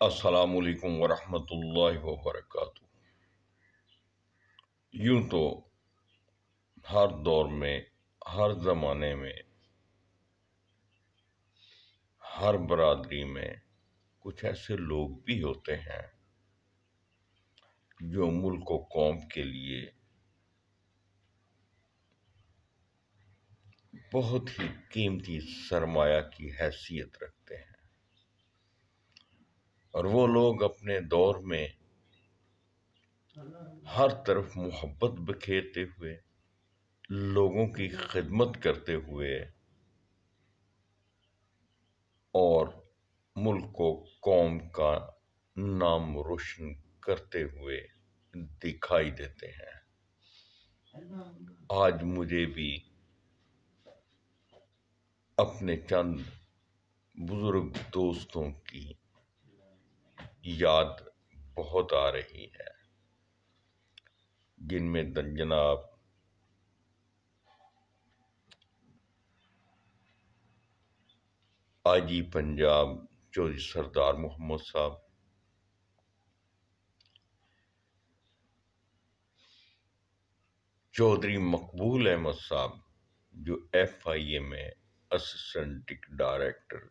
السلام علیکم ورحمۃ اللہ وبرکاتہ۔ یوں تو ہر دور میں، ہر زمانے میں، ہر برادری میں کچھ ایسے لوگ بھی ہوتے ہیں جو ملک و قوم کے لیے بہت ہی قیمتی سرمایہ کی حیثیت رکھتے ہیں، اور وہ لوگ اپنے دور میں ہر طرف محبت بکھیرتے ہوئے، لوگوں کی خدمت کرتے ہوئے اور ملک و قوم کا نام روشن کرتے ہوئے دکھائی دیتے ہیں۔ آج مجھے بھی اپنے چند بزرگ دوستوں کی یاد بہت آ رہی ہے، جن میں جناب آجی پنجاب چودھری سردار محمد صاحب، چودھری مقبول احمد صاحب جو FIA میں اسسٹنٹ ڈائریکٹر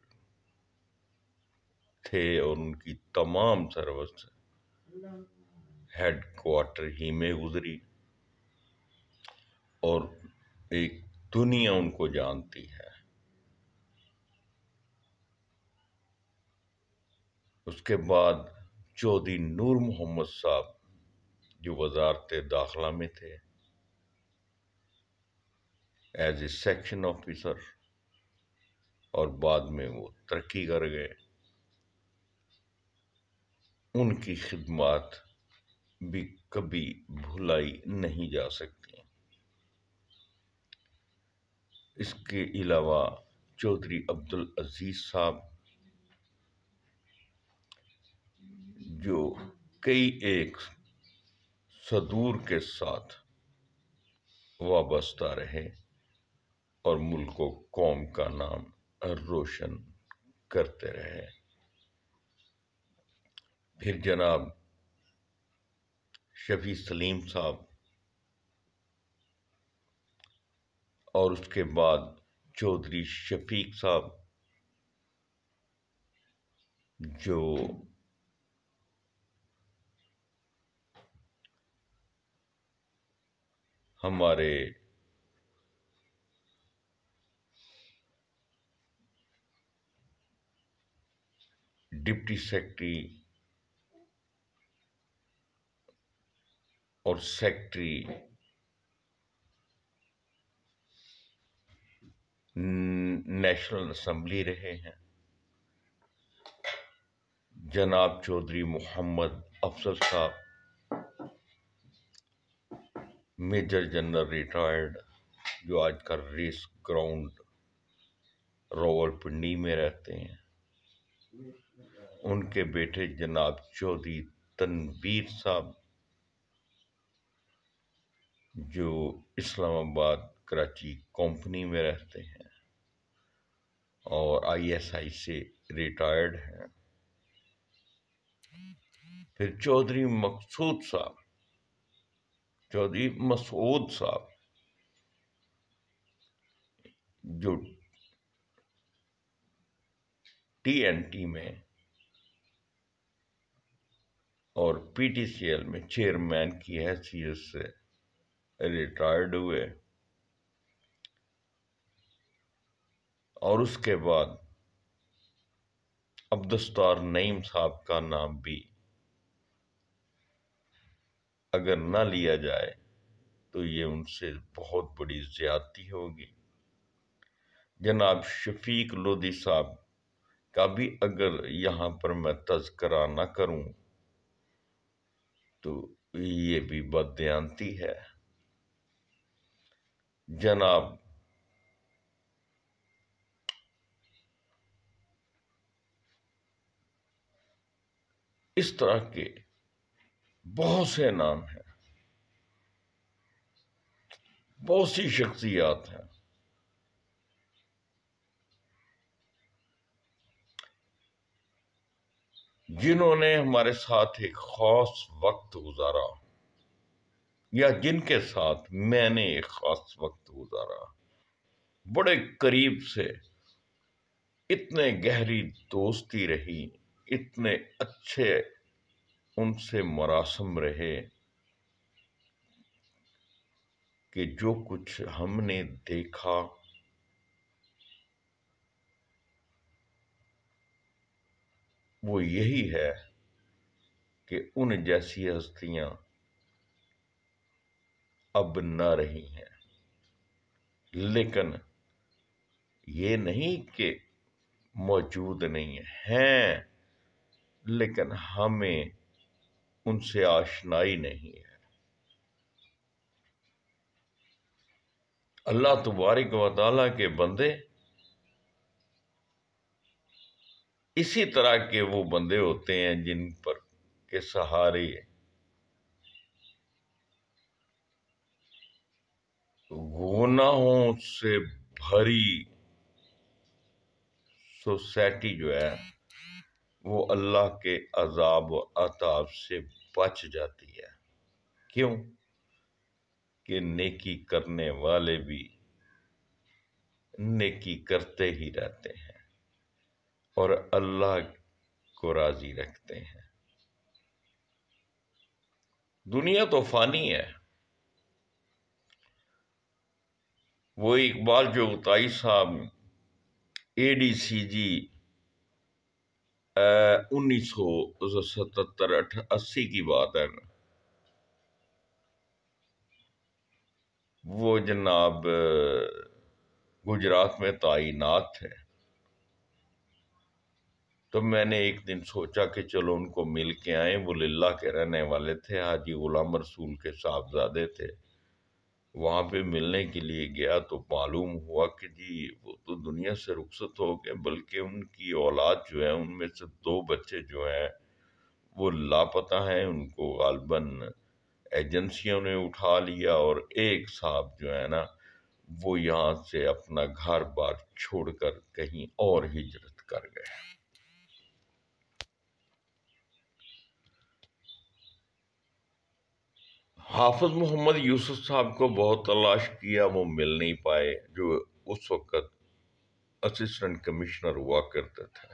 تھے اور ان کی تمام سروس ہیڈ کوارٹر ہی میں گزری، اور ایک دنیا ان کو جانتی ہے۔ اس کے بعد چودھری نور محمد صاحب جو وزارت داخلہ میں تھے ایز اے سیکشن آفیسر، اور بعد میں وہ ترقی کر گئے۔ ان کی خدمات بھی کبھی بھلائی نہیں جا سکتی۔ اس کے علاوہ چودھری عبدالعزیز صاحب جو کئی ایک صدور کے ساتھ وابستہ رہے اور ملک و قوم کا نام روشن کرتے رہے۔ پھر جناب شفیع سلیم صاحب، اور اس کے بعد چودھری شفیق صاحب جو ہمارے ڈپٹی سیکرٹری اور سیکرٹری نیشنل اسمبلی رہے ہیں، جناب چودھری محمد افضل صاحب میجر جنرل ریٹائرڈ جو آج کل ریس گراؤنڈ راولپنڈی میں رہتے ہیں۔ ان کے بیٹے جناب چودھری تنویر صاحب جو اسلام آباد کراچی کمپنی میں رہتے ہیں اور ISI سے ریٹائرڈ ہیں۔ پھر چودھری مسعود صاحب جو TNT میں اور PTCL میں چیئرمین کی حیثیت سے ریٹائرڈ ہوئے، اور اس کے بعد عبدالستار نعیم صاحب کا نام بھی اگر نہ لیا جائے تو یہ ان سے بہت بڑی زیادتی ہوگی۔ جناب شفیق لودھی صاحب کا بھی اگر یہاں پر میں تذکرہ نہ کروں تو یہ بھی بددیانتی ہے۔ جناب اس طرح کے بہت سے نام ہیں، بہت سی شخصیات ہیں۔ جنہوں نے ہمارے ساتھ ایک خاص وقت گزارا، یا جن کے ساتھ میں نے ایک خاص وقت گزارا، بڑے قریب سے، اتنے گہری دوستی رہی، اتنے اچھے ان سے مراسم رہے کہ جو کچھ ہم نے دیکھا وہ یہی ہے کہ ان جیسی ہستیاں اب نہ رہی ہیں، لیکن یہ نہیں کہ موجود نہیں ہیں، لیکن ہمیں ان سے آشنائی نہیں ہے۔ اللہ تبارک و تعالیٰ کے بندے اسی طرح کے وہ بندے ہوتے ہیں جن پر کے سہارے گناہوں سے بھری سوسائٹی جو ہے وہ اللہ کے عذاب و عطاب سے بچ جاتی ہے۔ کیوں؟ کہ نیکی کرنے والے بھی نیکی کرتے ہی رہتے ہیں اور اللہ کو راضی رکھتے ہیں۔ دنیا تو فانی ہے۔ وہ اقبال چغتائی صاحب ADCG 1977-80 کی بات ہے، وہ جناب گجرات میں تعینات تھے، تو میں نے ایک دن سوچا کہ چلو ان کو مل کے آئیں۔ وہ للہ کے رہنے والے تھے، حاجی غلام رسول کے صاحبزادے تھے۔ وہاں پہ ملنے کے لیے گیا تو معلوم ہوا کہ جی وہ تو دنیا سے رخصت ہو گئے، بلکہ ان کی اولاد جو ہے ان میں سے 2 بچے جو ہیں وہ لاپتہ ہیں۔ ان کو غالباً ایجنسیوں نے اٹھا لیا، اور ایک صاحب جو ہے نا وہ یہاں سے اپنا گھر بار چھوڑ کر کہیں اور ہجرت کر گئے۔ حافظ محمد یوسف صاحب کو بہت تلاش کیا، وہ مل نہیں پائے، جو اس وقت اسسٹنٹ کمشنر ہوا کرتے تھے۔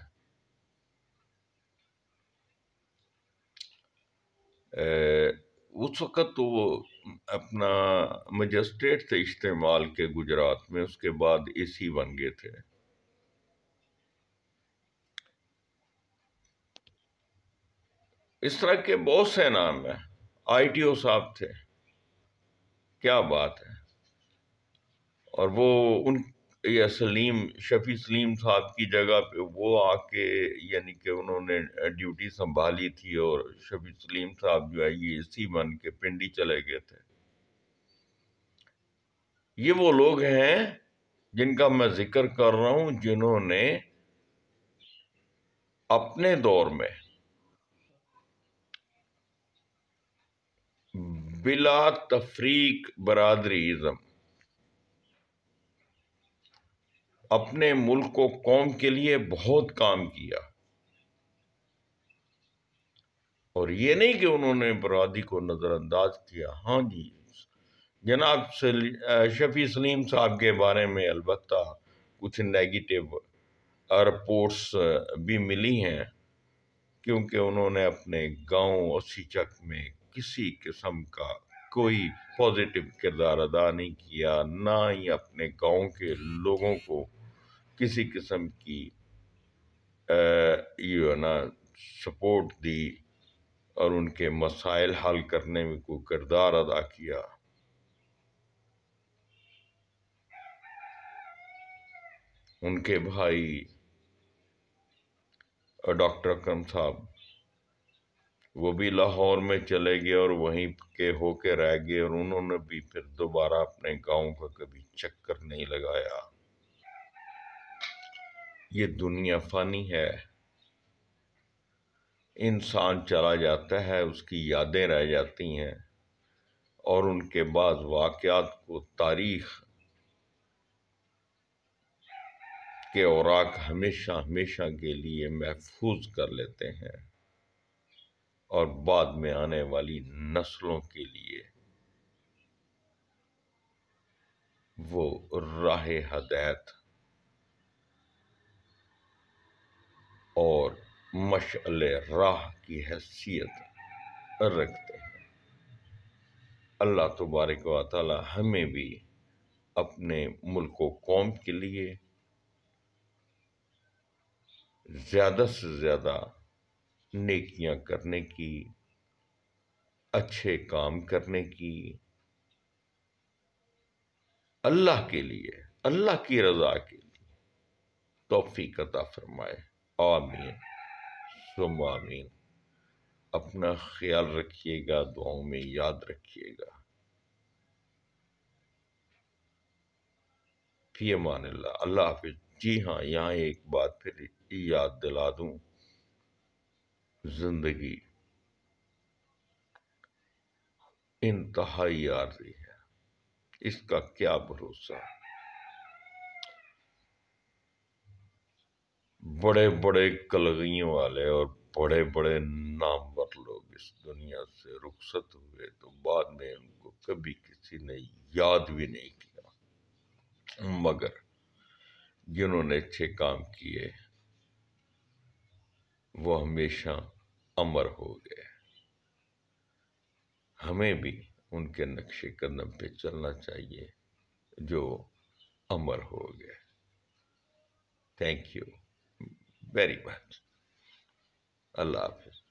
اس وقت تو وہ اپنا مجسٹریٹ تھے استعمال کے گجرات میں، اس کے بعد AC بن گئے تھے۔ اس طرح کے بہت سے نام ہیں۔ ITO صاحب تھے، کیا بات ہے۔ اور وہ ان شفیع سلیم صاحب کی جگہ پہ وہ آ کے، یعنی کہ انہوں نے ڈیوٹی سنبھالی تھی، اور شفیع سلیم صاحب جو ہے یہ AC بن کے پنڈی چلے گئے تھے۔ یہ وہ لوگ ہیں جن کا میں ذکر کر رہا ہوں، جنہوں نے اپنے دور میں بلا تفریق برادری ازم اپنے ملک و قوم کے لیے بہت کام کیا۔ اور یہ نہیں کہ انہوں نے برادری کو نظر انداز کیا۔ ہاں جی، جناب شفیع سلیم صاحب کے بارے میں البتہ کچھ نیگیٹو رپورٹس بھی ملی ہیں، کیونکہ انہوں نے اپنے گاؤں اسی چک میں کسی قسم کا کوئی پازیٹو کردار ادا نہیں کیا، نہ ہی اپنے گاؤں کے لوگوں کو کسی قسم کی سپورٹ دی، اور ان کے مسائل حل کرنے میں کوئی کردار ادا کیا۔ ان کے بھائی ڈاکٹر اکرم صاحب وہ بھی لاہور میں چلے گئے اور وہیں کے ہو کے رہ گئے، اور انہوں نے بھی پھر دوبارہ اپنے گاؤں کا کبھی چکر نہیں لگایا۔ یہ دنیا فانی ہے، انسان چلا جاتا ہے، اس کی یادیں رہ جاتی ہیں، اور ان کے بعض واقعات کو تاریخ کے اوراق ہمیشہ ہمیشہ کے لیے محفوظ کر لیتے ہیں۔ اور بعد میں آنے والی نسلوں کے لیے وہ راہ ہدایت اور مشعل راہ کی حیثیت رکھتے ہیں۔ اللہ تبارک و تعالی ہمیں بھی اپنے ملک و قوم کے لیے زیادہ سے زیادہ نیکیاں کرنے کی، اچھے کام کرنے کی، اللہ کے لیے، اللہ کی رضا کے لیے توفیق عطا فرمائے۔ آمین ثم آمین۔ اپنا خیال رکھیے گا، دعاؤں میں یاد رکھیے گا۔ فی امان اللہ۔ اللہ حافظ۔ جی ہاں، یہاں ایک بات پھر یاد دلا دوں، زندگی انتہائی عارضی ہے، اس کا کیا بھروسہ۔ بڑے بڑے کلغیوں والے اور بڑے بڑے نامور لوگ اس دنیا سے رخصت ہوئے تو بعد میں ان کو کبھی کسی نے یاد بھی نہیں کیا، مگر جنہوں نے اچھے کام کیے وہ ہمیشہ امر ہو گئے۔ ہمیں بھی ان کے نقش قدم پہ چلنا چاہیے جو امر ہو گئے۔ Thank you very much. اللہ حافظ۔